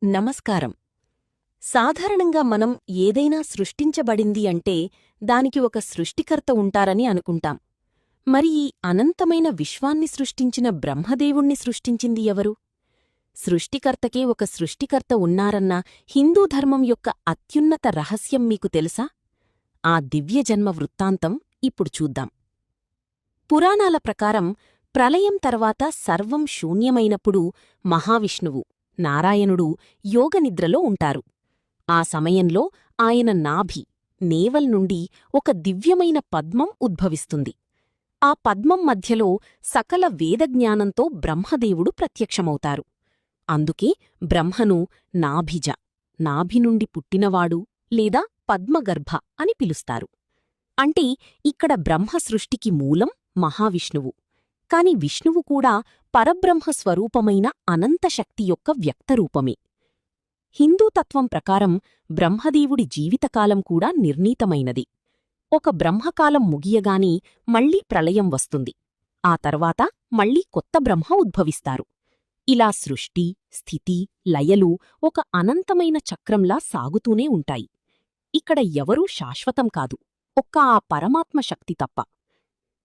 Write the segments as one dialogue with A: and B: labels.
A: నమస్కారం. సాధారణంగా మనం ఏదైనా సృష్టించబడింది అంటే దానికి ఒక సృష్టికర్త ఉంటారని అనుకుంటాం. మరి ఈ అనంతమైన విశ్వాన్ని సృష్టించిన బ్రహ్మదేవుణ్ణి సృష్టించింది ఎవరు? సృష్టికర్తకే ఒక సృష్టికర్త ఉన్నారన్న హిందూ ధర్మం యొక్క అత్యున్నత రహస్యం మీకు తెలుసా? ఆ దివ్యజన్మ వృత్తాంతం ఇప్పుడు చూద్దాం. పురాణాల ప్రకారం ప్రళయం తర్వాత సర్వం శూన్యమైనప్పుడు మహావిష్ణువు, నారాయణుడు యోగనిద్రలో ఉంటారు. ఆ సమయంలో ఆయన నాభి, నేవల్ నుండి ఒక దివ్యమైన పద్మం ఉద్భవిస్తుంది. ఆ పద్మం మధ్యలో సకల వేదజ్ఞానంతో బ్రహ్మదేవుడు ప్రత్యక్షమవుతారు. అందుకే బ్రహ్మను నాభిజ, నాభి నుండి పుట్టినవాడు లేదా పద్మగర్భ అని పిలుస్తారు. అంటే ఇక్కడ బ్రహ్మ సృష్టికి మూలం మహావిష్ణువు. కాని విష్ణువు కూడా పరబ్రహ్మ స్వరూపమైన అనంతశక్తి యొక్క వ్యక్తరూపమే. హిందూతత్వం ప్రకారం బ్రహ్మదేవుడి జీవితకాలం కూడా నిర్ణీతమైనది. ఒక బ్రహ్మకాలం ముగియగానే మళ్లీ ప్రళయం వస్తుంది. ఆ తర్వాత మళ్లీ కొత్త బ్రహ్మ ఉద్భవిస్తారు. ఇలా సృష్టి, స్థితి, లయలు ఒక అనంతమైన చక్రంలా సాగుతూనే ఉంటాయి. ఇక్కడ ఎవరూ శాశ్వతం కాదు, ఒక్క ఆ పరమాత్మ శక్తి తప్ప.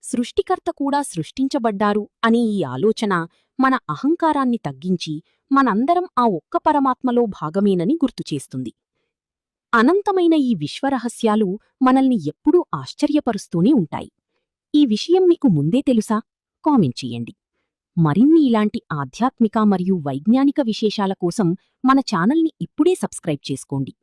A: సృష్టికర్త కూడా సృష్టించబడ్డారు అనే ఈ ఆలోచన మన అహంకారాన్ని తగ్గించి మనందరం ఆ ఒక్క పరమాత్మలో భాగమేనని గుర్తుచేస్తుంది. అనంతమైన ఈ విశ్వరహస్యాలు మనల్ని ఎప్పుడూ ఆశ్చర్యపరుస్తూనే ఉంటాయి. ఈ విషయం మీకు ముందే తెలుసా? కామెంట్ చెయ్యండి. మరిన్ని ఇలాంటి ఆధ్యాత్మిక మరియు వైజ్ఞానిక విశేషాల కోసం మన ఛానల్ని ఇప్పుడే సబ్స్క్రైబ్ చేసుకోండి.